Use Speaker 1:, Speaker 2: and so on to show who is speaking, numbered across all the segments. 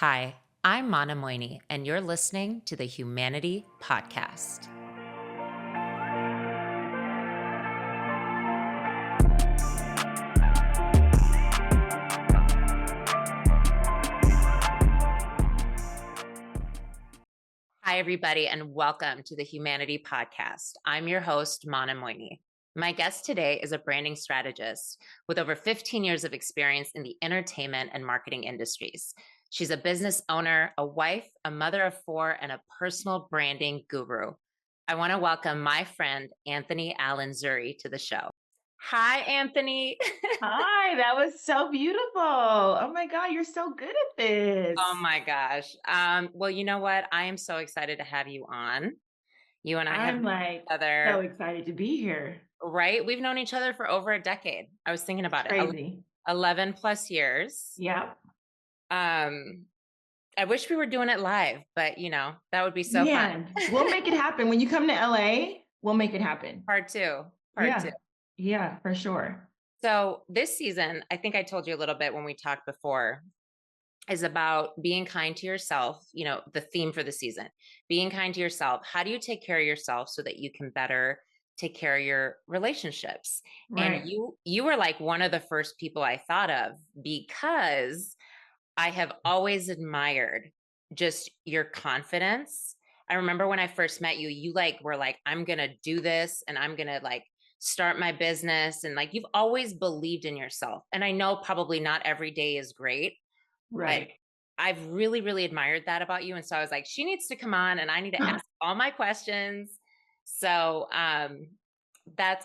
Speaker 1: Hi, I'm Mana Moini, and you're listening to the Humanity Podcast. Hi, everybody, and welcome to the Humanity Podcast. I'm your host, Mana Moini. My guest today is a branding strategist with over 15 years of experience in the entertainment and marketing industries. She's a business owner, a wife, a mother of four, and a personal branding guru. I want to welcome my friend, Anthoni Allen to the show. Hi, Anthony.
Speaker 2: Hi, that was so beautiful. Oh my God, you're so good at this.
Speaker 1: Oh my gosh. Well, you know what? I am so excited to have you on. You and I have
Speaker 2: I'm
Speaker 1: known
Speaker 2: like
Speaker 1: each
Speaker 2: so
Speaker 1: other,
Speaker 2: excited to be here.
Speaker 1: right? We've known each other for over a decade. I was thinking about it.
Speaker 2: Crazy.
Speaker 1: 11 plus years.
Speaker 2: Yeah.
Speaker 1: Um, I wish we were doing it live, but that would be so fun.
Speaker 2: Man, we'll make it happen. When you come to LA, we'll make it happen.
Speaker 1: Part two.
Speaker 2: Yeah. Yeah, for sure.
Speaker 1: So this season, I think I told you a little bit when we talked before, is about being kind to yourself. The theme for the season, being kind to yourself. How do you take care of yourself so that you can better take care of your relationships? And
Speaker 2: Right.
Speaker 1: you were like one of the first people I thought of, because I have always admired just your confidence. I remember when I first met you, you were like, I'm going to do this and I'm going to start my business. And you've always believed in yourself. And I know probably not every day is great, but
Speaker 2: Right.
Speaker 1: I've really, really admired that about you. And so I was like, she needs to come on and I need to ask all my questions. So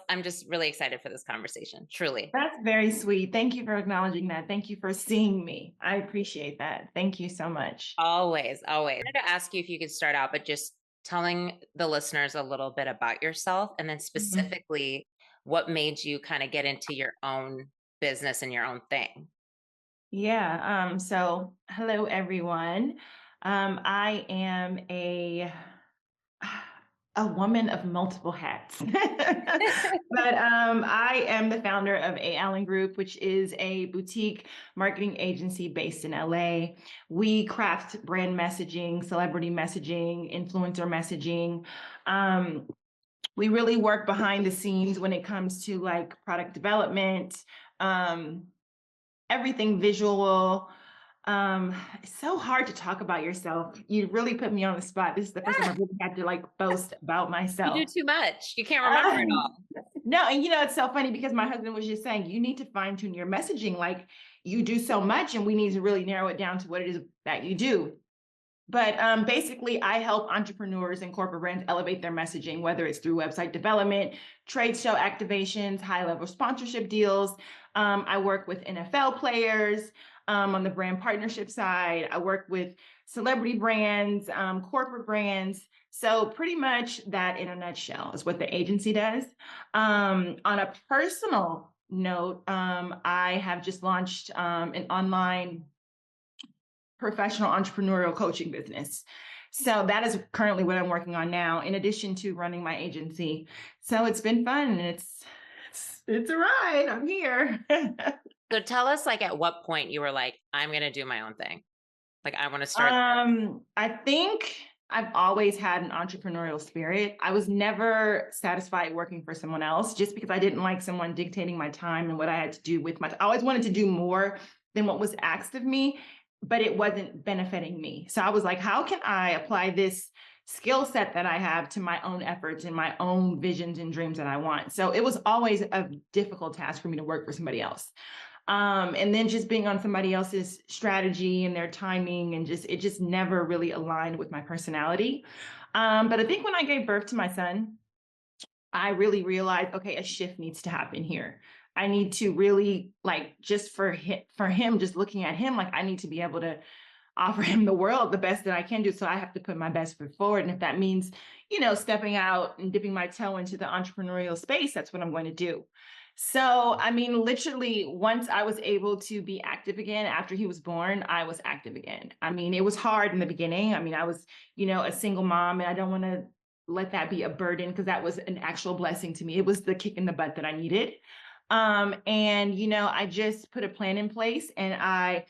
Speaker 1: I'm just really excited for this conversation, truly.
Speaker 2: That's very sweet. Thank you for acknowledging that. Thank you for seeing me. I appreciate that. Thank you so much.
Speaker 1: Always, always. I wanted to ask you if you could start out, but just telling the listeners a little bit about yourself, and then
Speaker 2: Mhm.
Speaker 1: specifically what made you kind of get into your own business and your own thing.
Speaker 2: Yeah. So hello everyone. I am a woman of multiple hats. But I am the founder of A. Allen Group, which is a boutique marketing agency based in LA. We craft brand messaging, celebrity messaging, influencer messaging. Um, we really work behind the scenes when it comes to like product development, um, everything visual. It's so hard to talk about yourself. You really put me on the spot. This is the first time I really had to like boast about
Speaker 1: You do
Speaker 2: myself.
Speaker 1: too much. You can't remember it
Speaker 2: Um,
Speaker 1: all.
Speaker 2: no, and it's so funny because my husband was just saying you need to fine tune your messaging. Like you do so much, and we need to really narrow it down to what it is that you do. But basically, I help entrepreneurs and corporate brands elevate their messaging, whether it's through website development, trade show activations, high level sponsorship deals. I work with NFL players on the brand partnership side. I work with celebrity brands, corporate brands. So, pretty much that in a nutshell is what the agency does. On a personal note, I have just launched an online professional entrepreneurial coaching business. So that is currently what I'm working on now, in addition to running my agency. So it's been fun. And it's a ride. I'm here.
Speaker 1: So tell us, at what point you were like, I'm going to do my own thing. I want to start.
Speaker 2: I think I've always had an entrepreneurial spirit. I was never satisfied working for someone else just because I didn't like someone dictating my time and what I had to do with my I always wanted to do more than what was asked of me, but it wasn't benefiting me. So I was like, how can I apply this skill set that I have to my own efforts and my own visions and dreams that I want? So it was always a difficult task for me to work for somebody else. And then just being on somebody else's strategy and their timing, and it just never really aligned with my personality. But I think when I gave birth to my son, I really realized, okay, a shift needs to happen here. I need to really just for him, just looking at him, I need to be able to offer him the world the best that I can do. So I have to put my best foot forward. And if that means, stepping out and dipping my toe into the entrepreneurial space, that's what I'm going to do. So, I mean, literally, once I was able to be active again after he was born, I was active again. I mean, it was hard in the beginning. I mean, I was, a single mom, and I don't want to let that be a burden because that was an actual blessing to me. It was the kick in the butt that I needed. And, I just put a plan in place, and I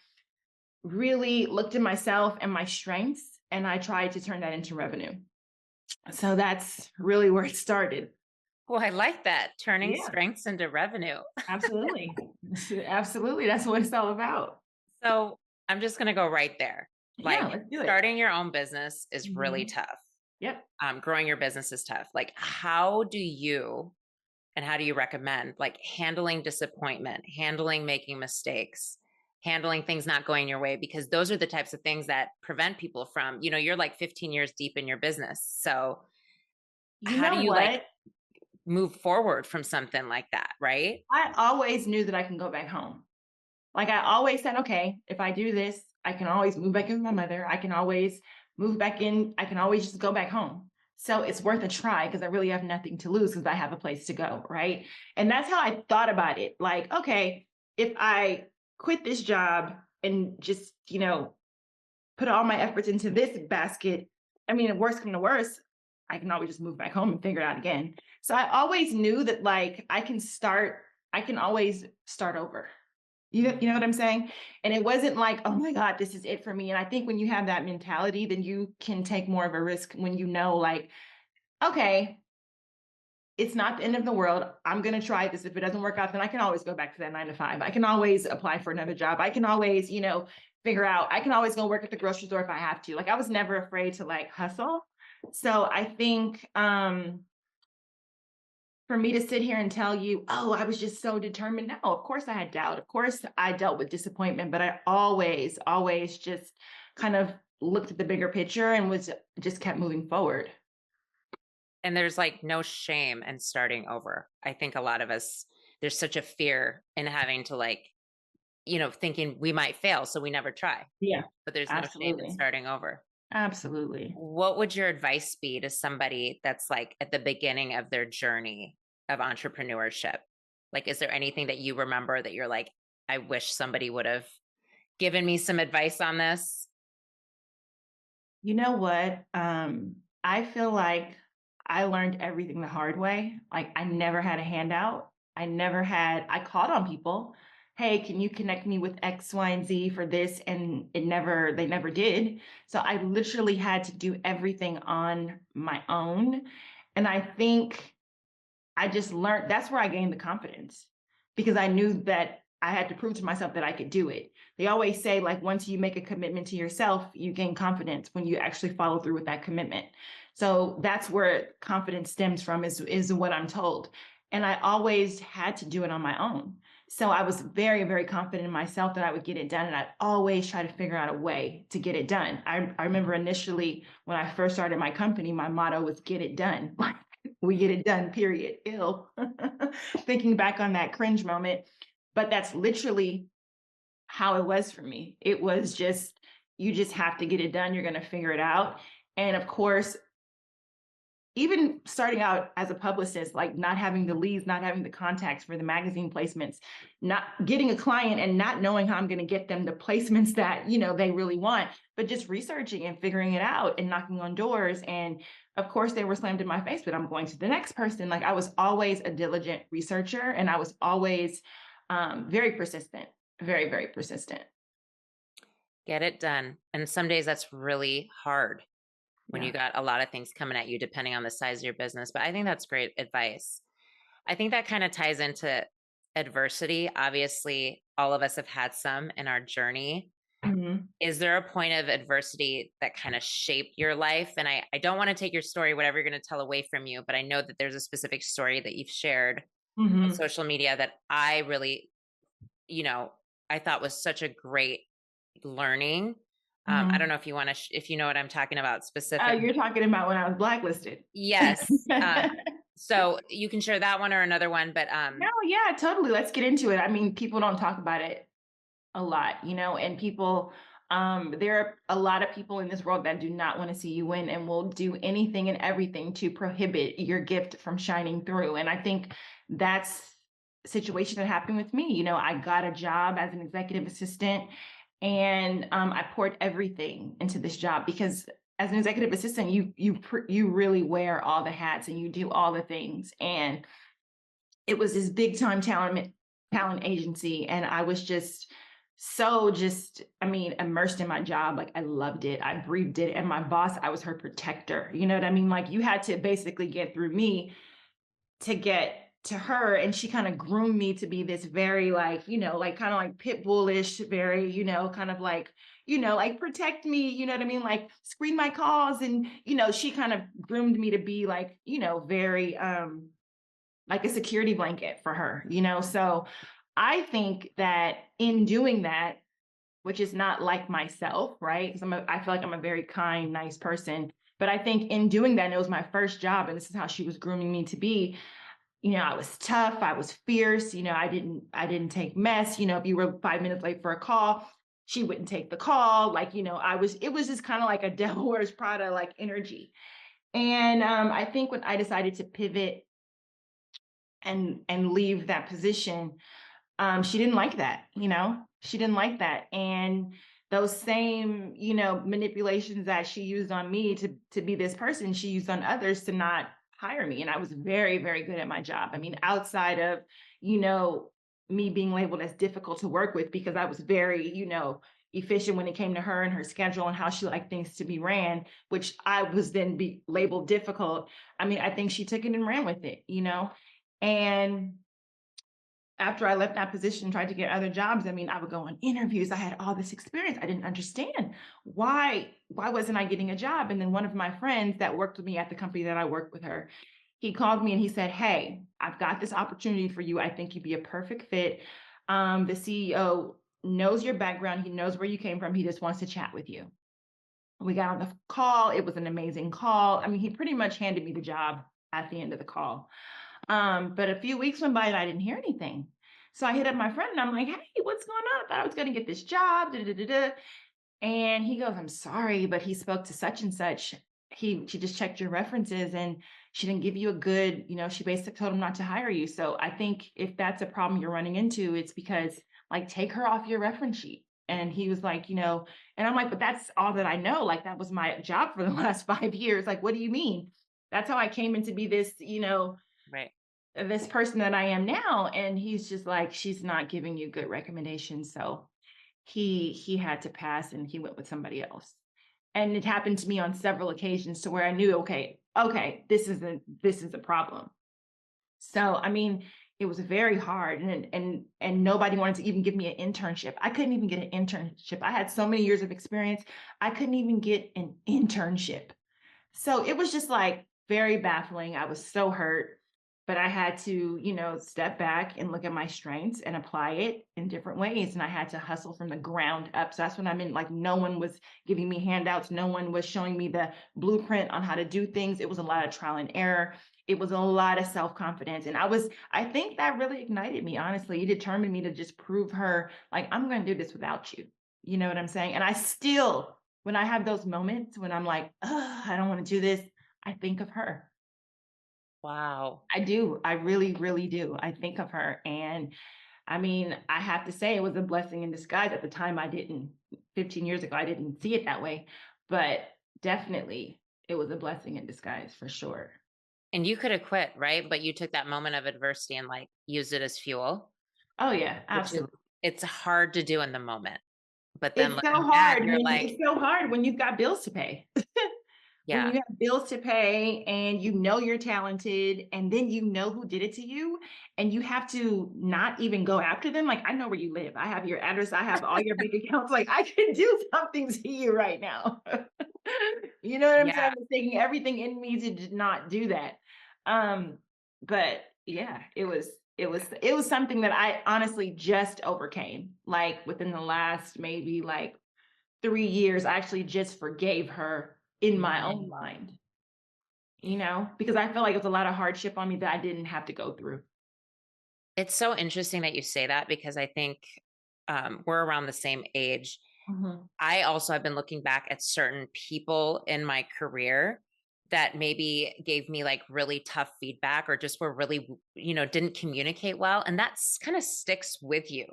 Speaker 2: really looked at myself and my strengths, and I tried to turn that into revenue. So that's really where it started.
Speaker 1: Well, I like that, turning
Speaker 2: Yeah,
Speaker 1: strengths into revenue.
Speaker 2: absolutely. Absolutely. That's what it's all about.
Speaker 1: So I'm just going to go right there.
Speaker 2: Yeah,
Speaker 1: Like,
Speaker 2: let's do it.
Speaker 1: starting your own business is really
Speaker 2: Mhm.
Speaker 1: tough.
Speaker 2: Yep.
Speaker 1: Growing your business is tough. Like, how do you and how do you recommend like handling disappointment, handling making mistakes, handling things not going your way? Because those are the types of things that prevent people from, you're like 15 years deep in your business. So
Speaker 2: You
Speaker 1: how do
Speaker 2: know
Speaker 1: you like
Speaker 2: what?
Speaker 1: move forward from something like that? Right.
Speaker 2: I always knew that I can go back home. Like I always said, okay, if I do this, I can always move back in with my mother. I can always move back in. I can always just go back home. So it's worth a try because I really have nothing to lose because I have a place to go. Right. And that's how I thought about it. Like, okay, if I quit this job and just, put all my efforts into this basket, I mean, if worst come to worst, I can always just move back home and figure it out again. So I always knew that like I can always start over. You know what I'm saying? And it wasn't like, oh my God, this is it for me. And I think when you have that mentality, then you can take more of a risk when you know, like, okay, it's not the end of the world. I'm going to try this. If it doesn't work out, then I can always go back to that 9 to 5. I can always apply for another job. I can always, figure out, I can always go work at the grocery store if I have to. Like I was never afraid to like hustle. So I think for me to sit here and tell you, oh, I was just so determined. No, of course I had doubt. Of course I dealt with disappointment, but I always, always just kind of looked at the bigger picture and was just kept moving forward.
Speaker 1: And there's like no shame in starting over. I think a lot of us, there's such a fear in having to like, thinking we might fail. So we never try,
Speaker 2: Yeah,
Speaker 1: but there's no shame in
Speaker 2: absolutely.
Speaker 1: starting over.
Speaker 2: Absolutely.
Speaker 1: What would your advice be to somebody that's like at the beginning of their journey of entrepreneurship? Like, is there anything that you remember that you're like, I wish somebody would have given me some advice on this?
Speaker 2: You know what? I feel like I learned everything the hard way. Like I never had a handout. I called on people. Hey, can you connect me with X, Y, and Z for this? And they never did. So I literally had to do everything on my own. And I think I just learned that's where I gained the confidence because I knew that I had to prove to myself that I could do it. They always say, like, once you make a commitment to yourself, you gain confidence when you actually follow through with that commitment. So that's where confidence stems from, is what I'm told. And I always had to do it on my own. So I was very, very confident in myself that I would get it done. And I always try to figure out a way to get it done. I remember initially when I first started my company, my motto was get it done. We get it done, period. Ill. Thinking back on that cringe moment. But that's literally how it was for me. It was just, you just have to get it done. You're going to figure it out. And of course, even starting out as a publicist, like not having the leads, not having the contacts for the magazine placements, not getting a client and not knowing how I'm going to get them the placements that, they really want, but just researching and figuring it out and knocking on doors. And of course they were slammed in my face, but I'm going to the next person. Like I was always a diligent researcher and I was always very persistent, very, very persistent.
Speaker 1: Get it done. And some days that's really hard when you
Speaker 2: Yeah.
Speaker 1: got a lot of things coming at you, depending on the size of your business. But I think that's great advice. I think that kind of ties into adversity. Obviously, all of us have had some in our journey.
Speaker 2: Mhm.
Speaker 1: Is there a point of adversity that kind of shaped your life? And I don't want to take your story, whatever you're going to tell, away from you, but I know that there's a specific story that you've shared on
Speaker 2: Mhm.
Speaker 1: social media that I really, you know, I thought was such a great learning. I don't
Speaker 2: Mhm.
Speaker 1: know if you want to, if you know what I'm talking about specific.
Speaker 2: You're talking about when I was blacklisted.
Speaker 1: Yes. So you can share that one or another one, but
Speaker 2: No, yeah, totally. Let's get into it. I mean, people don't talk about it a lot, and people, there are a lot of people in this world that do not want to see you win and will do anything and everything to prohibit your gift from shining through. And I think that's a situation that happened with me. I got a job as an executive assistant and I poured everything into this job because as an executive assistant, you really wear all the hats and you do all the things. And it was this big time talent agency, and I was just so just, I mean, immersed in my job. Like I loved it. I breathed it. And my boss, I was her protector. You know what I mean? Like you had to basically get through me to get to her. And she kind of groomed me to be this very like, like kind of like pit bullish, very, kind of like, like protect me, you know what I mean? Like screen my calls. And, she kind of groomed me to be like, very like a security blanket for her, So I think that in doing that, which is not like myself, right? Because I feel like I'm a very kind, nice person. But I think in doing that, and it was my first job, and this is how she was grooming me to be. I was tough, I was fierce. I didn't take mess. If you were 5 minutes late for a call, she wouldn't take the call. Like, it was just kind of like a devil wears Prada like energy. And I think when I decided to pivot and leave that position, she didn't like that, she didn't like that. And those same, manipulations that she used on me to be this person, she used on others to not hire me. And I was very, very good at my job. I mean, outside of, you know, me being labeled as difficult to work with because I was very, efficient when it came to her and her schedule and how she liked things to be ran, which I was then be labeled difficult. I mean, I think she took it and ran with it. And after I left that position, tried to get other jobs, I mean, I would go on interviews. I had all this experience. I didn't understand why wasn't I getting a job? And then one of my friends that worked with me at the company that I worked with her, he called me and he said, "Hey, I've got this opportunity for you. I think you'd be a perfect fit. The CEO knows your background. He knows where you came from. He just wants to chat with you." We got on the call. It was an amazing call. I mean, he pretty much handed me the job at the end of the call. But a few weeks went by and I didn't hear anything. So I hit up my friend and I'm like, "Hey, what's going on? I thought I was going to get this job." Da, da, da, da. And he goes, "I'm sorry, but he spoke to such and such. She just checked your references and she didn't give you a good, she basically told him not to hire you. So I think if that's a problem you're running into, it's because like take her off your reference sheet." And he was like, and I'm like, "But that's all that I know. Like that was my job for the last 5 years. Like, what do you mean?" That's how I came into be this,
Speaker 1: Right.
Speaker 2: this person that I am now. And he's just like, "She's not giving you good recommendations." So he had to pass and he went with somebody else. And it happened to me on several occasions to where I knew, okay, this is a problem. So I mean, it was very hard, and nobody wanted to even give me an internship. I couldn't even get an internship. I had so many years of experience. I couldn't even get an internship. So it was just like very baffling. I was so hurt, but I had to, step back and look at my strengths and apply it in different ways. And I had to hustle from the ground up. So that's when I mean, like, no one was giving me handouts. No one was showing me the blueprint on how to do things. It was a lot of trial and error. It was a lot of self-confidence. And I think that really ignited me, honestly. It determined me to just prove her, like, I'm going to do this without you. You know what I'm saying? And I still, when I have those moments when I'm like, "Ugh, I don't want to do this," I think of her.
Speaker 1: Wow.
Speaker 2: I do. I really, really do. I think of her. And I mean, I have to say it was a blessing in disguise. At the time, I didn't, 15 years ago, I didn't see it that way. But definitely, it was a blessing in disguise for sure.
Speaker 1: And you could have quit, right? But you took that moment of adversity and like used it as fuel,
Speaker 2: Oh, yeah,
Speaker 1: which is
Speaker 2: absolutely.
Speaker 1: it's hard to do in the moment. But then
Speaker 2: It's so
Speaker 1: looking back,
Speaker 2: hard
Speaker 1: you're
Speaker 2: when
Speaker 1: like,
Speaker 2: it's so hard when you've got bills to pay. When
Speaker 1: yeah,
Speaker 2: you have bills to pay and you're talented and then you know who did it to you and you have to not even go after them. Like, I know where you live. I have your address. I have all your bank accounts. Like, I can do something to you right now. You know what I'm
Speaker 1: yeah.
Speaker 2: saying? It's taking everything in me to not do that. Um, but yeah, it was something that I honestly just overcame. Like within the last maybe like 3 years, I actually just forgave her in my own
Speaker 1: Mhm.
Speaker 2: mind, because I felt like it was a lot of hardship on me that I didn't have to go through.
Speaker 1: It's so interesting that you say that because I think we're around the same age.
Speaker 2: Mhm.
Speaker 1: I also have been looking back at certain people in my career that maybe gave me like really tough feedback or just were really, didn't communicate well. And that's kind of sticks with you.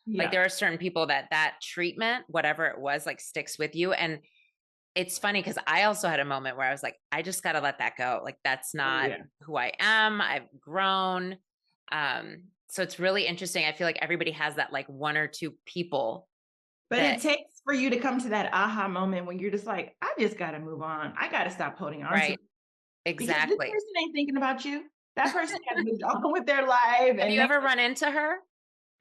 Speaker 1: Like
Speaker 2: Yeah.
Speaker 1: there are certain people that treatment, whatever it was, like sticks with you. And it's funny because I also had a moment where I was like, I just got to let that go. Like that's
Speaker 2: Oh,
Speaker 1: not
Speaker 2: yeah.
Speaker 1: who I am. I've grown. So it's really interesting. I feel like everybody has that like one or two people
Speaker 2: But it takes for you to come to that aha moment when you're just like, I just got to move on. I got to stop holding on to
Speaker 1: right.
Speaker 2: it because this
Speaker 1: Exactly.
Speaker 2: person ain't thinking about you. That person has moved on with their life.
Speaker 1: Have
Speaker 2: And
Speaker 1: you ever run into her?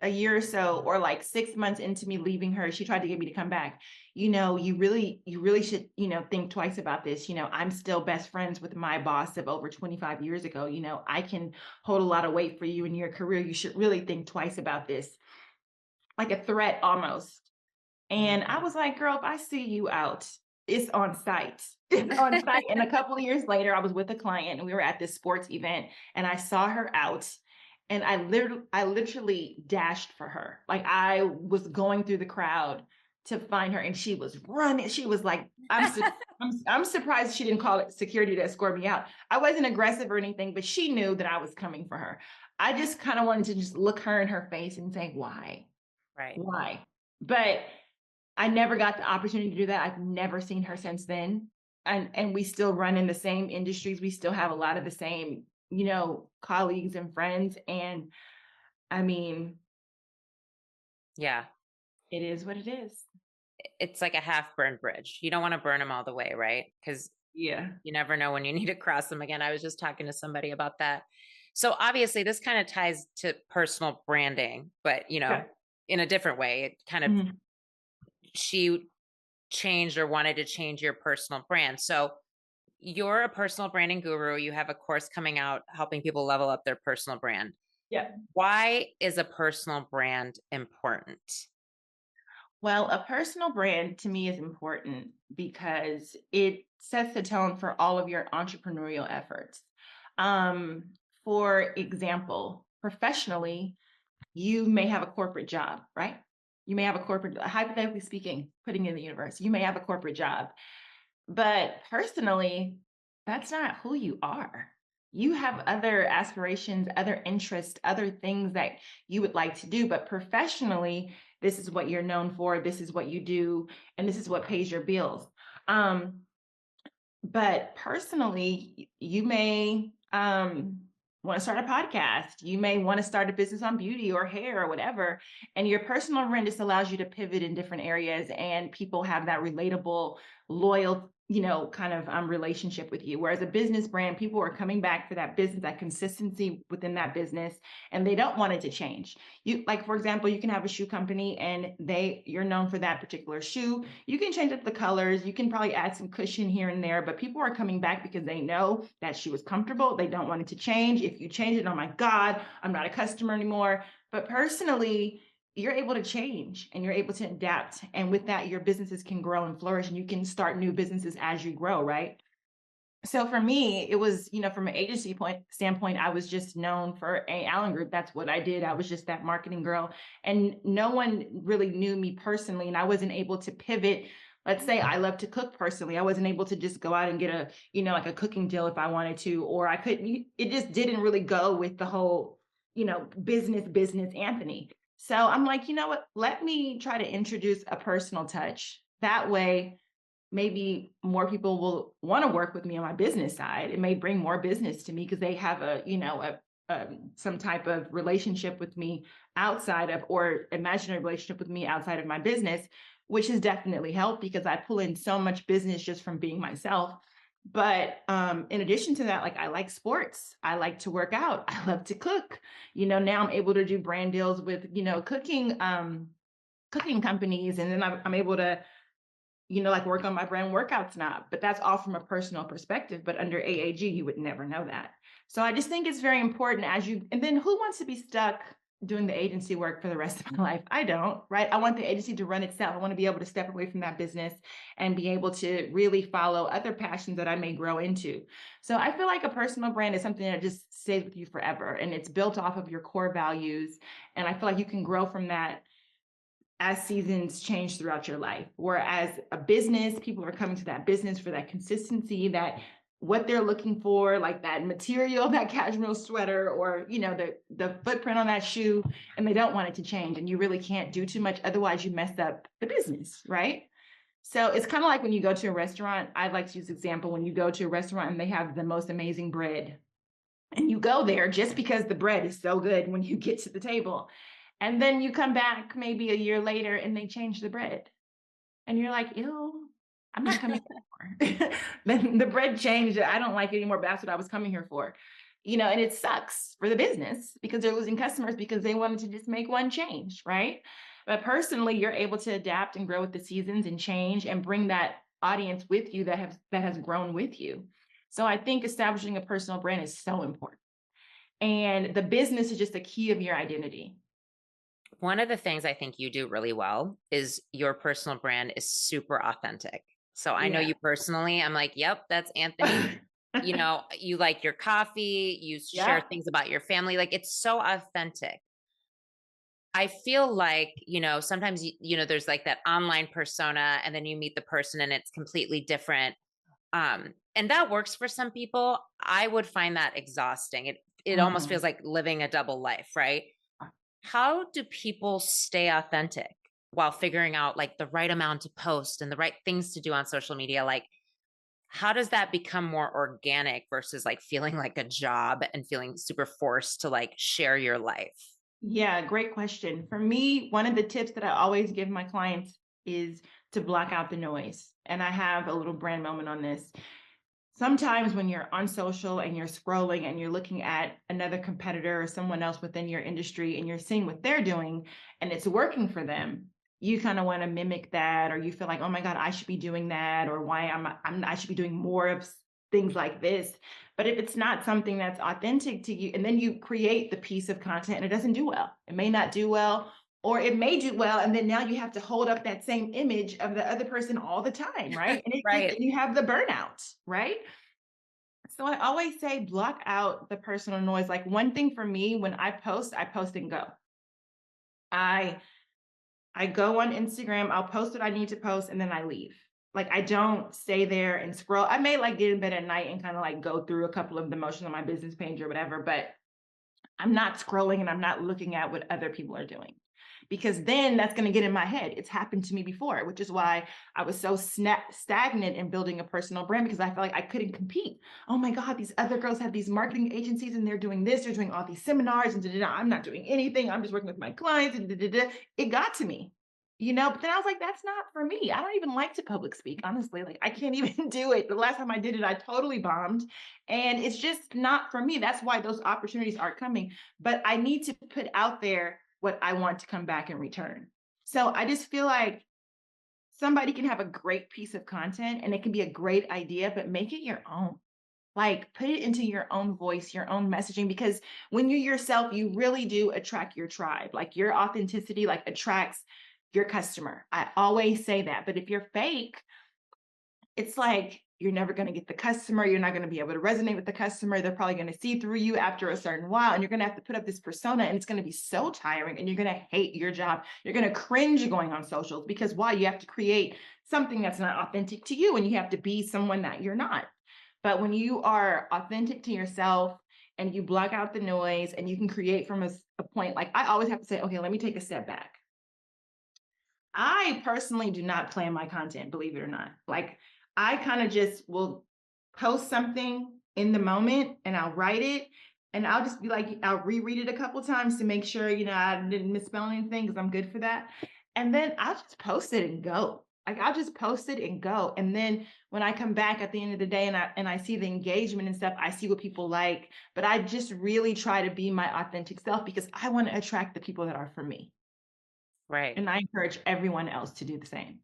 Speaker 2: a year or so, or like 6 months into me leaving her, she tried to get me to come back. You really should, think twice about this. I'm still best friends with my boss of over 25 years ago. I can hold a lot of weight for you in your career. You should really think twice about this, like a threat almost. And I
Speaker 1: Mhm.
Speaker 2: was like, girl, if I see you out, it's on site. It's on site. And a couple of years later, I was with a client and we were at this sports event and I saw her out and I literally dashed for her. Like I was going through the crowd to find her and she was running. She was like, I'm surprised she didn't call it security to escort me out. I wasn't aggressive or anything, but she knew that I was coming for her. I just kind of wanted to just look her in her face and say, why?
Speaker 1: Right.
Speaker 2: Why? But I never got the opportunity to do that. I've never seen her since then. And we still run in the same industries. We still have a lot of the same, colleagues and friends. And I mean,
Speaker 1: Yeah.
Speaker 2: it is what it is.
Speaker 1: It's like a half burned bridge. You don't want to burn them all the way, right? Because
Speaker 2: Yeah.
Speaker 1: you never know when you need to cross them again. I was just talking to somebody about that. So obviously this kind of ties to personal branding, but
Speaker 2: Yeah.
Speaker 1: in a different way. It kind of
Speaker 2: Mhm.
Speaker 1: she changed or wanted to change your personal brand. So you're a personal branding guru. You have a course coming out helping people level up their personal brand.
Speaker 2: Yeah.
Speaker 1: Why is a personal brand important?
Speaker 2: Well, a personal brand to me is important because it sets the tone for all of your entrepreneurial efforts. Um, for example, professionally, you may have a corporate job, right? You may have a corporate, hypothetically speaking, putting it in the universe, you may have a corporate job, but personally, that's not who you are. You have other aspirations, other interests, other things that you would like to do, but professionally, this is what you're known for, this is what you do, and this is what pays your bills. Um, but personally, you may want to start a podcast. You may want to start a business on beauty or hair or whatever. And your personal brand just allows you to pivot in different areas, and people have that relatable, loyal, kind of relationship with you. Whereas a business brand, people are coming back for that business, that consistency within that business, and they don't want it to change. You like, for example, you can have a shoe company and you're known for that particular shoe. You can change up the colors, you can probably add some cushion here and there, but people are coming back because they know that shoe is comfortable. They don't want it to change. If you change it, oh my God, I'm not a customer anymore. But personally, you're able to change and you're able to adapt. And with that, your businesses can grow and flourish and you can start new businesses as you grow, right? So for me, it was, from an agency standpoint, I was just known for Allen Group. That's what I did. I was just that marketing girl. And no one really knew me personally. And I wasn't able to pivot. Let's say I love to cook personally. I wasn't able to just go out and get like a cooking deal if I wanted to, or I couldn't, it just didn't really go with the whole, business Anthony. So I'm like, you know what? Let me try to introduce a personal touch. That way, maybe more people will want to work with me on my business side. It may bring more business to me because they have some type of relationship with me outside of, or imaginary relationship with me outside of my business, which has definitely helped because I pull in so much business just from being myself. But in addition to that, like I like sports, I like to work out, I love to cook. Now I'm able to do brand deals with cooking companies, and then I'm able to like work on my brand workouts now, but that's all from a personal perspective. But under AAG, you would never know that. So I just think it's very important and then who wants to be stuck doing the agency work for the rest of my life? I don't, right? I want the agency to run itself. I want to be able to step away from that business and be able to really follow other passions that I may grow into. So I feel like a personal brand is something that just stays with you forever and it's built off of your core values. And I feel like you can grow from that as seasons change throughout your life. Whereas a business, people are coming to that business for that consistency, that what they're looking for, like that material, that cashmere sweater, or the footprint on that shoe, and they don't want it to change. And you really can't do too much, otherwise you mess up the business, right? So it's kind of like when you go to a restaurant. I'd like to use this example. When you go to a restaurant and they have the most amazing bread, and you go there just because the bread is so good when you get to the table. And then you come back maybe a year later and they change the bread. And you're like, ew, I'm not coming anymore. Then the bread changed. I don't like it anymore, but that's what I was coming here for. And it sucks for the business because they're losing customers because they wanted to just make one change, right? But personally, you're able to adapt and grow with the seasons and change and bring that audience with you that has grown with you. So I think establishing a personal brand is so important. And the business is just a key of your identity.
Speaker 1: One of the things I think you do really well is your personal brand is super authentic. So I know
Speaker 2: Yeah.
Speaker 1: you personally. I'm like, yep, that's Anthony. You like your coffee, you share
Speaker 2: Yeah.
Speaker 1: things about your family. Like it's so authentic. I feel like, sometimes, there's like that online persona and then you meet the person and it's completely different. And that works for some people. I would find that exhausting. It almost feels
Speaker 2: Mhm.
Speaker 1: like living a double life, right? How do people stay authentic while figuring out like the right amount to post and the right things to do on social media? Like, how does that become more organic versus like feeling like a job and feeling super forced to like share your life?
Speaker 2: Yeah, great question. For me, one of the tips that I always give my clients is to block out the noise. And I have a little brand moment on this. Sometimes when you're on social and you're scrolling and you're looking at another competitor or someone else within your industry and you're seeing what they're doing and it's working for them, you kind of want to mimic that, or you feel like, oh my God, I should be doing that, or why I should be doing more of things like this. But if it's not something that's authentic to you, and then you create the piece of content and it doesn't do well, it may not do well, or it may do well, and then now you have to hold up that same image of the other person all the time, right?
Speaker 1: Right.
Speaker 2: And you have the burnout, right? So I always say block out the personal noise. Like one thing for me, when I post and go. I I go on Instagram, I'll post what I need to post, and then I leave. Like I don't stay there and scroll. I may like get in bed at night and kind of like go through a couple of the motions on my business page or whatever, but I'm not scrolling and I'm not looking at what other people are doing because then that's going to get in my head. It's happened to me before, which is why I was so stagnant in building a personal brand because I felt like I couldn't compete. Oh my God, these other girls have these marketing agencies and they're doing this, they're doing all these seminars and da-da-da. I'm not doing anything. I'm just working with my clients and da-da-da. It got to me. But then I was like, that's not for me. I don't even like to public speak, honestly. Like, I can't even do it. The last time I did it, I totally bombed. And it's just not for me. That's why those opportunities are coming. But I need to put out there what I want to come back and return. So I just feel like somebody can have a great piece of content and it can be a great idea, but make it your own. Like put it into your own voice, your own messaging, because when you're yourself, you really do attract your tribe. Like your authenticity like attracts your customer. I always say that. But if you're fake, it's like you're never going to get the customer. You're not going to be able to resonate with the customer. They're probably going to see through you after a certain while, and you're going to have to put up this persona, and it's going to be so tiring, and you're going to hate your job. You're going to cringe going on socials because why? You have to create something that's not authentic to you, and you have to be someone that you're not. But when you are authentic to yourself and you block out the noise and you can create from a point, like I always have to say, okay, let me take a step back. I personally do not plan my content, believe it or not. Like I kind of just will post something in the moment and I'll write it and I'll just be like, I'll reread it a couple times to make sure, I didn't misspell anything because I'm good for that. And then I'll just post it and go. Like I'll just post it and go. And then when I come back at the end of the day and I see the engagement and stuff, I see what people like. But I just really try to be my authentic self because I want to attract the people that are for me.
Speaker 1: Right.
Speaker 2: And I encourage everyone else to do the same.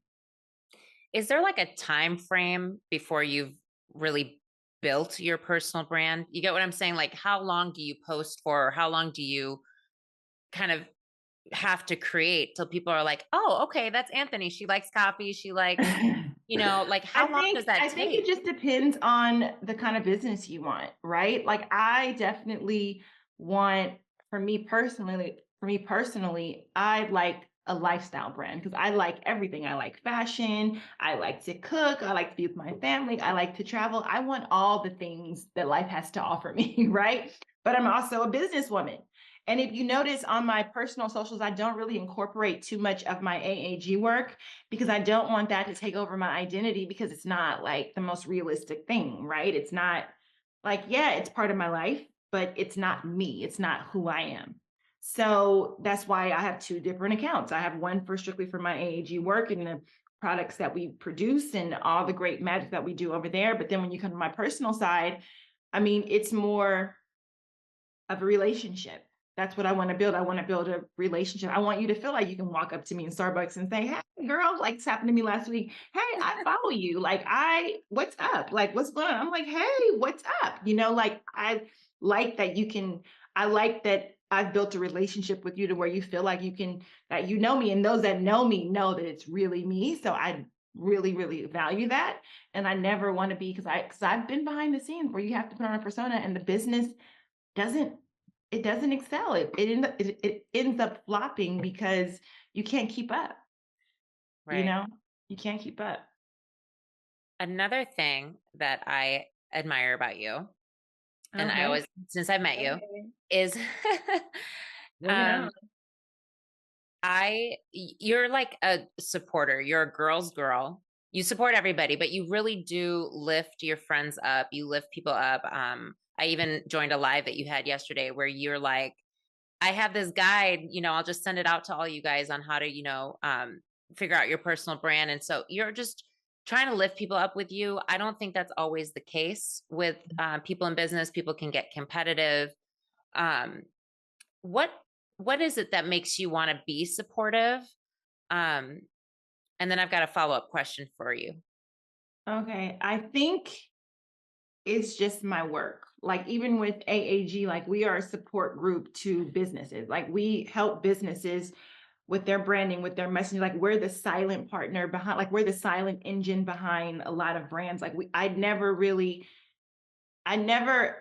Speaker 1: Is there like a time frame before you've really built your personal brand? You get what I'm saying? Like how long do you post for? Or how long do you kind of have to create till people are like, oh, okay, that's Anthony. She likes coffee. She likes, like
Speaker 2: I
Speaker 1: how long does
Speaker 2: think
Speaker 1: that
Speaker 2: I think it
Speaker 1: take?
Speaker 2: just depends on the kind of business you want, right? Like I definitely want for me personally, I like a lifestyle brand because I like everything. I like fashion, I like to cook, I like to be with my family, I like to travel. I want all the things that life has to offer me, right? But I'm also a businesswoman. And if you notice on my personal socials, I don't really incorporate too much of my AAG work because I don't want that to take over my identity because it's not like the most realistic thing, right? It's not like, yeah, it's part of my life, but it's not me. It's not who I am. So that's why I have two different accounts. I have one for strictly for my AAG work and the products that we produce and all the great magic that we do over there. But then when you come to my personal side, I mean, it's more of a relationship. That's what I want to build. I want to build a relationship. I want you to feel like you can walk up to me in Starbucks and say, "Hey, girl, like this happened to me last week. Hey, I follow you. Like, what's up? Like, what's going on?" I'm like, "Hey, what's up?" Like I like that you can. I like that I've built a relationship with you to where you feel like you can that you know me, and those that know me know that it's really me. So I really, really value that, and I never want to be because I've been behind the scenes where you have to put on a persona, and the business doesn't it doesn't excel. It ends up flopping because you can't keep up, you
Speaker 1: Right.
Speaker 2: know? You can't keep up.
Speaker 1: Another thing that I admire about you, and I
Speaker 2: Okay.
Speaker 1: always, since I've met you,
Speaker 2: Okay.
Speaker 1: is
Speaker 2: Bring it
Speaker 1: um
Speaker 2: on.
Speaker 1: you're like a supporter. You're a girl's girl. You support everybody, but you really do lift your friends up. You lift people up. I even joined a live that you had yesterday where you're like, I have this guide, I'll just send it out to all you guys on how to, figure out your personal brand. And so you're just trying to lift people up with you. I don't think that's always the case with people in business. People can get competitive. Um, what what is it that makes you want to be supportive? Um, and then I've got a follow-up question for you.
Speaker 2: Okay. I think it's just my work. Like even with AAG, like we are a support group to businesses. Like we help businesses with their branding, with their messaging. Like we're the silent partner behind, like we're the silent engine behind a lot of brands. I never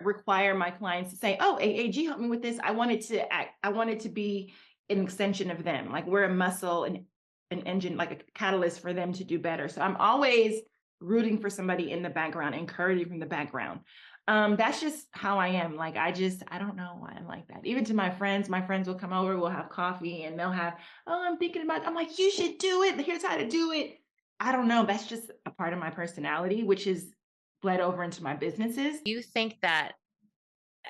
Speaker 2: require my clients to say, "Oh, AAG help me with this." I want it to be an extension of them. Like we're a muscle and an engine, like a catalyst for them to do better. So I'm always rooting for somebody in the background, encouraging from the background. That's just how I am. I don't know why I'm like that. Even to my friends will come over, we'll have coffee and they'll have, "Oh, I'm thinking about," I'm like, "You should do it. Here's how to do it." I don't know. That's just a part of my personality, which is bled over into my businesses.
Speaker 1: Do you think that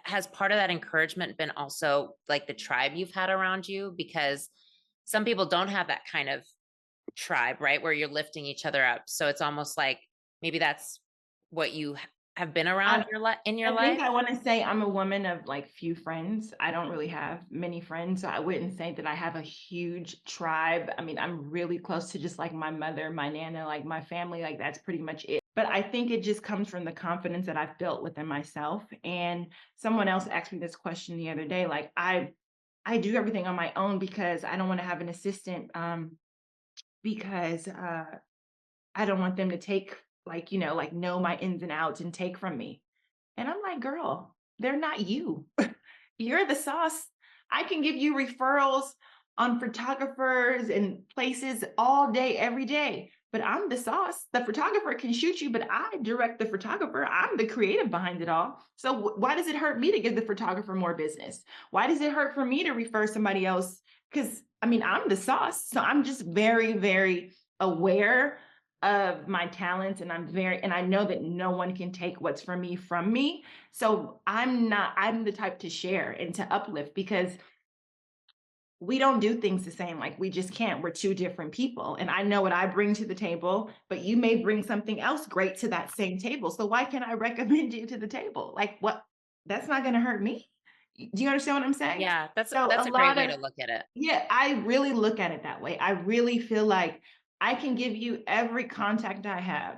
Speaker 1: has part of that encouragement been also like the tribe you've had around you? Because some people don't have that kind of tribe, right? Where you're lifting each other up. So it's almost like maybe that's what you have been around
Speaker 2: I
Speaker 1: in your
Speaker 2: I think
Speaker 1: life.
Speaker 2: I wanna say I'm a woman of, like, few friends. I don't really have many friends, so I wouldn't say that I have a huge tribe. I mean, I'm really close to just, like, my mother, my nana, like, my family, like, that's pretty much it. But I think it just comes from the confidence that I've built within myself, and someone else asked me this question the other day, like, I do everything on my own because I don't wanna have an assistant, because, I don't want them to take, like, like, know my ins and outs and take from me. And I'm like, "Girl, they're not you. You're the sauce. I can give you referrals on photographers and places all day, every day, but I'm the sauce. The photographer can shoot you, but I direct the photographer. I'm the creative behind it all. So why does it hurt me to give the photographer more business? Why does it hurt for me to refer somebody else? Because I mean, I'm the sauce. So I'm just very, very aware of my talents, and and I know that no one can take what's for me from me. So I'm the type to share and to uplift because we don't do things the same. Like we just can't. We're two different people. And I know what I bring to the table, but you may bring something else great to that same table. So why can't I recommend you to the table? Like what? That's not going to hurt me. Do you understand what I'm saying?
Speaker 1: Yeah,
Speaker 2: So a
Speaker 1: that's a great
Speaker 2: lot
Speaker 1: way
Speaker 2: of
Speaker 1: to look at it.
Speaker 2: yeah, I really look at it that way. I really feel like I can give you every contact I have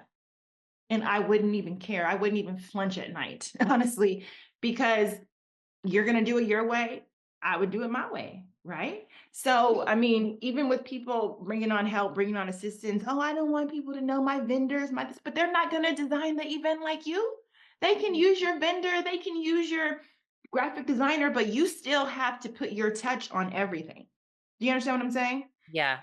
Speaker 2: and I wouldn't even care. I wouldn't even flinch at night, honestly, because you're going to do it your way. I would do it my way. Right. So, I mean, even with people bringing on help, bringing on assistance, oh, I don't want people to know my vendors, my this, but they're not going to design the event like you. They can use your vendor, they can use your graphic designer, but you still have to put your touch on everything. Do you understand what I'm saying?
Speaker 1: Yeah.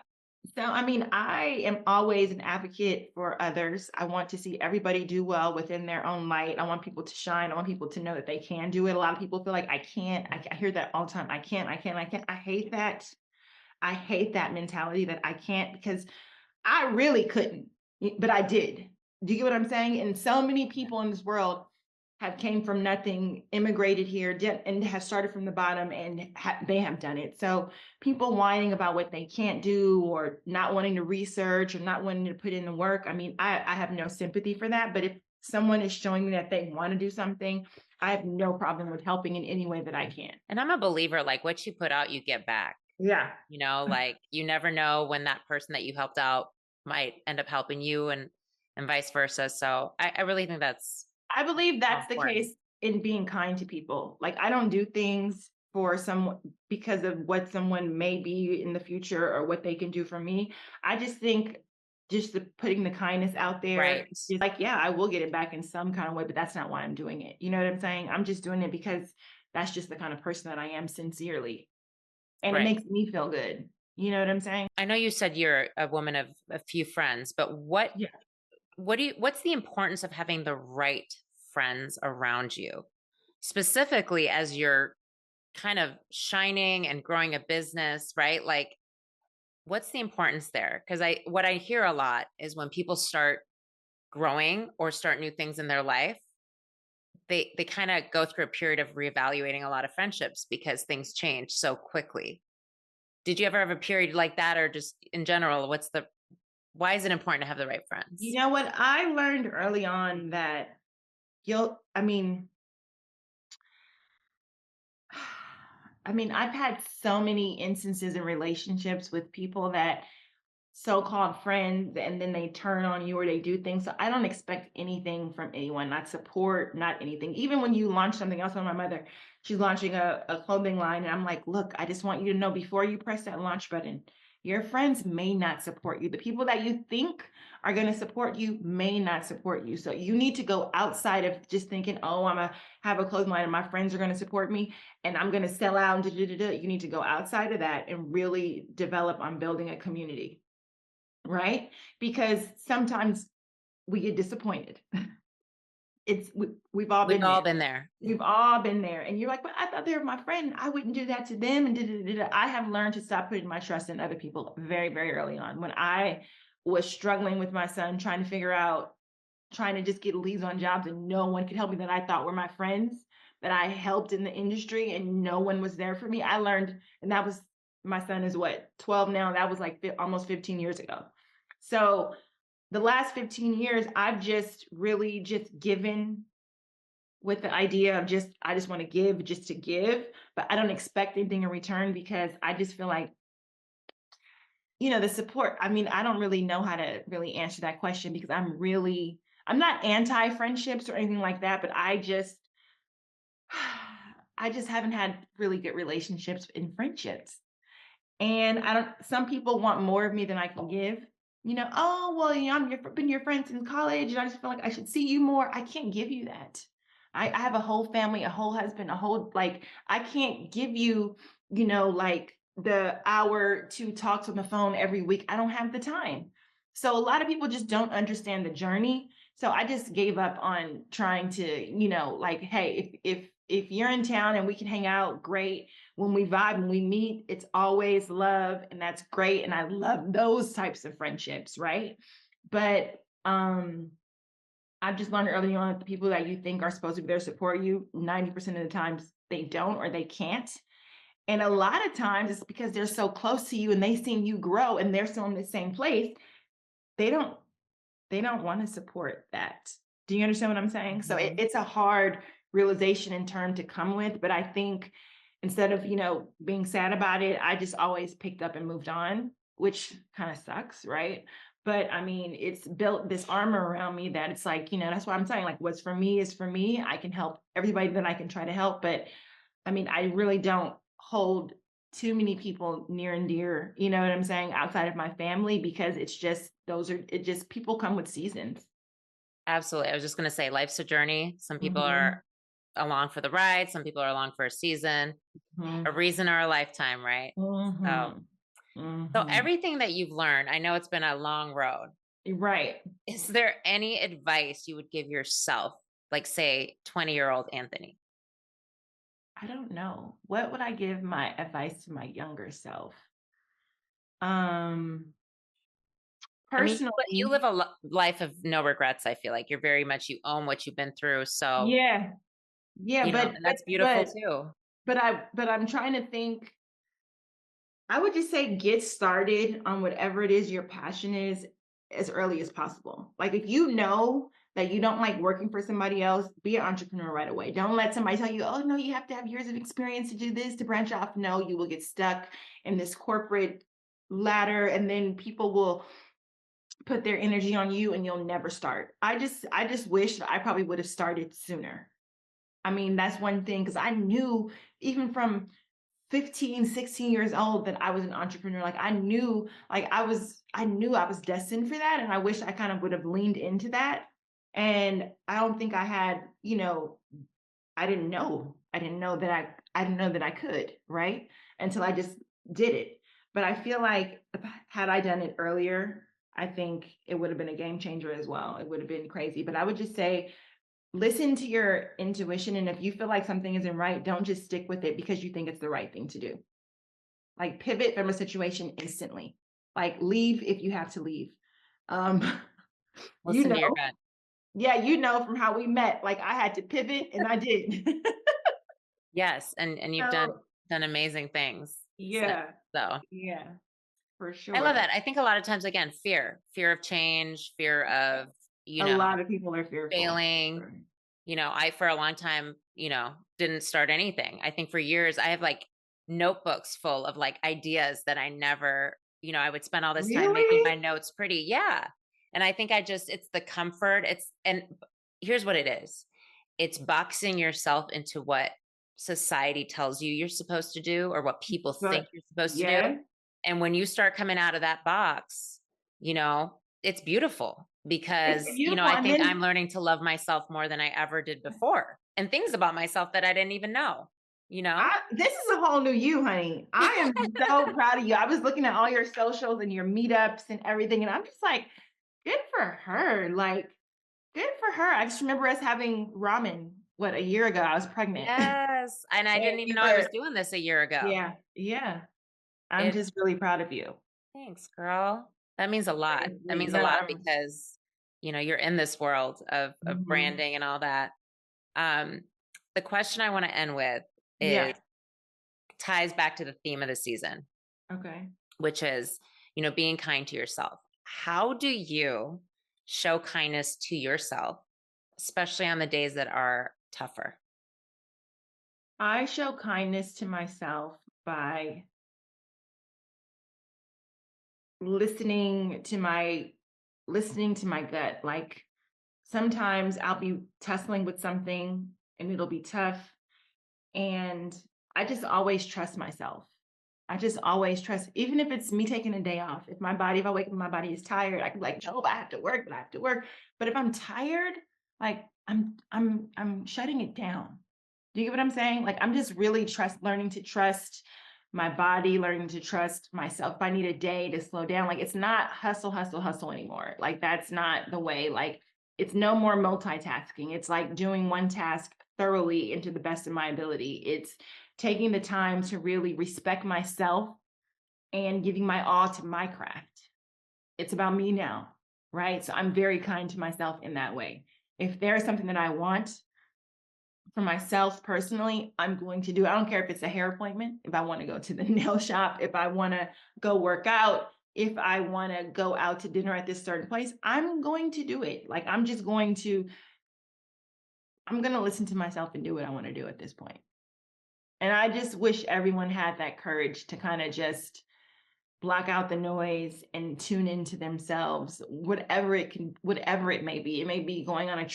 Speaker 2: So, I mean, I am always an advocate for others. I want to see everybody do well within their own light. I want people to shine. I want people to know that they can do it. A lot of people feel like I can't. I hear that all the time. I can't. I can't. I can't. I hate that. I hate that mentality that I can't because I really couldn't, but I did. Do you get what I'm saying? And so many people in this world have came from nothing, immigrated here, and have started from the bottom, and they have done it. So people whining about what they can't do, or not wanting to research, or not wanting to put in the work. I mean, I have no sympathy for that. But if someone is showing me that they want to do something, I have no problem with helping in any way that I can.
Speaker 1: And I'm a believer, like what you put out, you get back.
Speaker 2: Yeah.
Speaker 1: Like you never know when that person that you helped out might end up helping you, and vice versa. So I really think that's
Speaker 2: I believe
Speaker 1: so
Speaker 2: that's the
Speaker 1: important.
Speaker 2: case in being kind to people. Like, I don't do things for someone because of what someone may be in the future or what they can do for me. I just think just putting the kindness out there
Speaker 1: Right.
Speaker 2: is like, yeah, I will get it back in some kind of way, but that's not why I'm doing it. You know what I'm saying? I'm just doing it because that's just the kind of person that I am sincerely. And it
Speaker 1: Right.
Speaker 2: makes me feel good. You know what I'm saying?
Speaker 1: I know you said you're a woman of a few friends, but
Speaker 2: Yeah.
Speaker 1: what's the importance of having the right friends around you? Specifically as you're kind of shining and growing a business, right? Like what's the importance there? Because what I hear a lot is when people start growing or start new things in their life, they kind of go through a period of reevaluating a lot of friendships because things change so quickly. Did you ever have a period like that, or just in general, why is it important to have the right
Speaker 2: You
Speaker 1: friends?
Speaker 2: know what? I learned early on that I mean, I've had so many instances in relationships with people that so-called friends, and then they turn on you or they do things. So I don't expect anything from anyone, not support, not anything. Even when you launch something else on my mother, she's launching a clothing line. And I'm like, look, I just want you to know before you press that launch button, your friends may not support you. The people that you think are going to support you may not support you. So you need to go outside of just thinking, oh, I'm going to have a clothing line and my friends are going to support me and I'm going to sell out. And da-da-da-da. You need to go outside of that and really develop on building a community, right? Because sometimes we get disappointed. We've all
Speaker 1: We've
Speaker 2: been
Speaker 1: all
Speaker 2: there.
Speaker 1: been there.
Speaker 2: We've all been there. And you're like, but I thought they were my friend. I wouldn't do that to them. And I have learned to stop putting my trust in other people very, very early on. When I was struggling with my son, trying to just get leads on jobs, and no one could help me that I thought were my friends, that I helped in the industry, and no one was there for me. I learned, and that was, my son is what, 12 now. That was like almost 15 years ago. So the last 15 years, I've just really just given with the idea of I just want to give just to give, but I don't expect anything in return because I just feel like, the support. I don't really know how to really answer that question because I'm not anti friendships or anything like that, but I just haven't had really good relationships in friendships. And some people want more of me than I can give. Oh, well, been your friend since college, and I just feel like I should see you more. I can't give you that. I have a whole family, a whole husband, like, I can't give you, like the hour to talks on the phone every week. I don't have the time. So a lot of people just don't understand the journey. So I just gave up on trying to, like, hey, if you're in town and we can hang out, great. When we vibe and we meet, it's always love, and that's great. And I love those types of friendships, right? But I've just learned early on that the people that you think are supposed to be there to support you, 90% of the times they don't, or they can't. And a lot of times it's because they're so close to you and they seen you grow and they're still in the same place. They don't they don't want to support that. Do you understand what I'm saying? So
Speaker 1: Mhm.
Speaker 2: it's a hard realization in term to come with, but I think instead of, being sad about it, I just always picked up and moved on, which kind of sucks, right? But it's built this armor around me that it's like, that's why I'm saying, like, what's for me is for me. I can help everybody that I can try to help, but I really don't hold too many people near and dear, you know what I'm saying, outside of my family, because it just, people come with seasons.
Speaker 1: Absolutely. I was just going to say life's a journey. Some people
Speaker 2: Mhm,
Speaker 1: are along for the ride, some people are along for a season, a
Speaker 2: mhm,
Speaker 1: reason, or a lifetime, right? So,
Speaker 2: mhm,
Speaker 1: so
Speaker 2: mhm.
Speaker 1: everything that you've learned, I know it's been a long road.
Speaker 2: Right.
Speaker 1: Is there any advice you would give yourself, like say 20-year-old Anthony?
Speaker 2: I don't know. What would I give my advice to my younger self? Um,
Speaker 1: I mean, you
Speaker 2: Personally,
Speaker 1: live a life of no regrets. I feel like you're very much, you own what you've been through. So,
Speaker 2: yeah, yeah,
Speaker 1: and that's beautiful too.
Speaker 2: but I'm trying to think. I would just say get started on whatever it is your passion is as early as possible. Like if you know that you don't like working for somebody else, be an entrepreneur right away. Don't let somebody tell you, oh no, you have to have years of experience to do this, to branch off. No, you will get stuck in this corporate ladder and then people will put their energy on you and you'll never start. I just wish that I probably would have started sooner. I mean, that's one thing because I knew even from 15, 16 years old that I was an entrepreneur. Like I knew, I knew I was destined for that. And I wish I kind of would have leaned into that. And I don't think I had, I didn't know. I didn't know that I could, right? Until I just did it. But I feel like had I done it earlier, I think it would have been a game changer as well. It would have been crazy. But I would just say listen to your intuition. And if you feel like something isn't right, don't just stick with it because you think it's the right thing to do. Like pivot from a situation instantly. Like leave if you have to leave. Um, you
Speaker 1: Listen to your
Speaker 2: know,
Speaker 1: gut.
Speaker 2: yeah, from how we met. Like I had to pivot and I did.
Speaker 1: Yes. And you've
Speaker 2: So
Speaker 1: done amazing things since.
Speaker 2: yeah,
Speaker 1: So
Speaker 2: yeah, for
Speaker 1: I love
Speaker 2: sure.
Speaker 1: that. I think a lot of times, again, fear of change, fear of, you
Speaker 2: A
Speaker 1: know,
Speaker 2: lot of people are fearful.
Speaker 1: failing.
Speaker 2: For
Speaker 1: I, for a long time, didn't start anything. I think for years, I have like notebooks full of like ideas that I never, I would spend all this time making my
Speaker 2: Really?
Speaker 1: notes pretty. Yeah. And I think it's the comfort. And here's what it is. It's boxing yourself into what society tells you you're supposed to do or what people think
Speaker 2: But
Speaker 1: you're supposed to do.
Speaker 2: yeah,
Speaker 1: And when you start coming out of that box, it's beautiful
Speaker 2: it's
Speaker 1: because,
Speaker 2: beautiful.
Speaker 1: I
Speaker 2: And
Speaker 1: think
Speaker 2: then
Speaker 1: I'm learning to love myself more than I ever did before and things about myself that I didn't even know, you know?
Speaker 2: this is a whole new you, honey. I am so proud of you. I was looking at all your socials and your meetups and everything, and I'm just like, good for her. Like, good for her. I just remember us having ramen, what, a year ago. I was pregnant. And
Speaker 1: Yes. And I didn't even
Speaker 2: we
Speaker 1: know I was
Speaker 2: were,
Speaker 1: doing this a year ago.
Speaker 2: yeah, yeah. I'm
Speaker 1: It's
Speaker 2: just really proud of you.
Speaker 1: Thanks, girl. That means a lot. That
Speaker 2: Seriously.
Speaker 1: means a
Speaker 2: No,
Speaker 1: lot
Speaker 2: I'm,
Speaker 1: because, you're in this world of
Speaker 2: mhm.
Speaker 1: branding and all that. Um, the question I want to end with is
Speaker 2: Yeah.
Speaker 1: ties back to the theme of the season,
Speaker 2: Okay.
Speaker 1: which is, being kind to yourself. How do you show kindness to yourself, especially on the days that are tougher?
Speaker 2: I show kindness to myself by listening to my listening to my gut. Like sometimes I'll be tussling with something and it'll be tough. And I just always trust myself. I just always trust, even if it's me taking a day off. If I wake up and my body is tired, I can be like, no, I have to work, but I have to work. But if I'm tired, like I'm shutting it down. Do you get what I'm saying? Like I'm just really learning to trust my body, learning to trust myself. If I need a day to slow down, like it's not hustle, hustle, hustle anymore. Like that's not the way. Like it's no more multitasking. It's like doing one task thoroughly and to the best of my ability. It's taking the time to really respect myself and giving my all to my craft. It's about me now, right? So I'm very kind to myself in that way. If there's something that I want for myself personally, I'm going to do. I don't care if it's a hair appointment, if I want to go to the nail shop, if I want to go work out, if I want to go out to dinner at this certain place, I'm going to do it. Like I'm going to listen to myself and do what I want to do at this point. And I just wish everyone had that courage to kind of just block out the noise and tune into themselves, whatever it may be. It may be going on a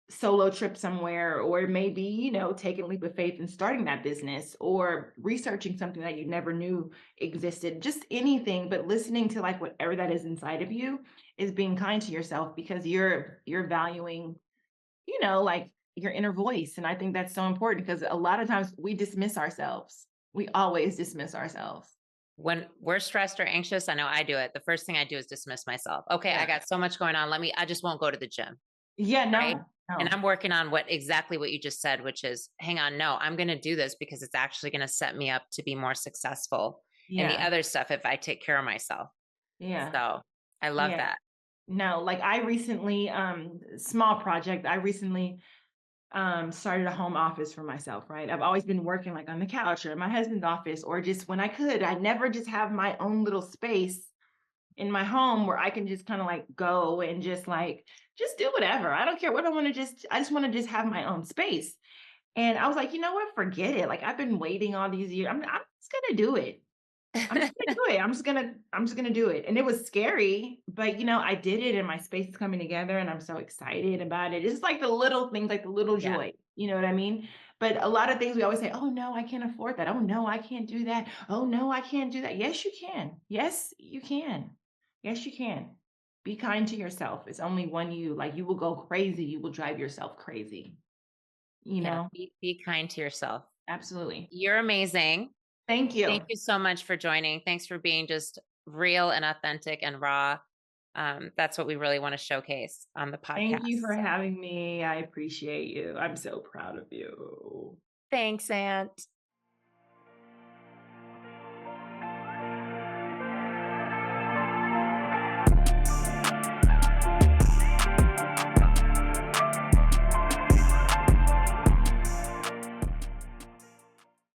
Speaker 2: solo trip somewhere, or it may be, taking a leap of faith and starting that business or researching something that you never knew existed. Just anything, but listening to like whatever that is inside of you is being kind to yourself because you're valuing, like your inner voice. And I think that's so important because a lot of times we dismiss ourselves. We always dismiss ourselves.
Speaker 1: When we're stressed or anxious, I know I do it. The first thing I do is dismiss myself. Okay, I
Speaker 2: Yeah.
Speaker 1: got so much going on. I just won't go to the gym.
Speaker 2: Yeah,
Speaker 1: Right.
Speaker 2: no,
Speaker 1: And
Speaker 2: no.
Speaker 1: I'm working on exactly what you just said, which is hang on, no, I'm going to do this because it's actually going to set me up to be more successful in the
Speaker 2: Yeah.
Speaker 1: other stuff if I take care of myself.
Speaker 2: Yeah.
Speaker 1: So I love
Speaker 2: Yeah.
Speaker 1: that.
Speaker 2: No, like I recently, small project, I recently started a home office for myself, right? I've always been working like on the couch or in my husband's office or just when I could. I never just have my own little space in my home where I can just kind of like go and just do whatever. I don't care what I just want to just have my own space. And I was like, you know what? Forget it. Like I've been waiting all these years. I'm just gonna do it. I'm just gonna do it. I'm just gonna do it. And it was scary, but I did it and my space is coming together and I'm so excited about it. It's like the little things, like the little
Speaker 1: Yeah.
Speaker 2: joy. You know what I mean? But a lot of things we always say, oh no, I can't afford that. Oh no, I can't do that. Oh no, I can't do that. Yes, you can. Yes, you can. Yes, you can. Be kind to yourself. It's only one you. Like you will go crazy. You will drive yourself crazy. You
Speaker 1: Yeah.
Speaker 2: know?
Speaker 1: Be kind to yourself.
Speaker 2: Absolutely.
Speaker 1: You're amazing.
Speaker 2: Thank
Speaker 1: Thank
Speaker 2: you.
Speaker 1: you so much for joining. Thanks for being just real and authentic and raw. That's what we really want to showcase on the
Speaker 2: Thank you
Speaker 1: podcast.
Speaker 2: for
Speaker 1: So
Speaker 2: having me. I appreciate you. I'm so proud of you.
Speaker 1: thanks, Aunt.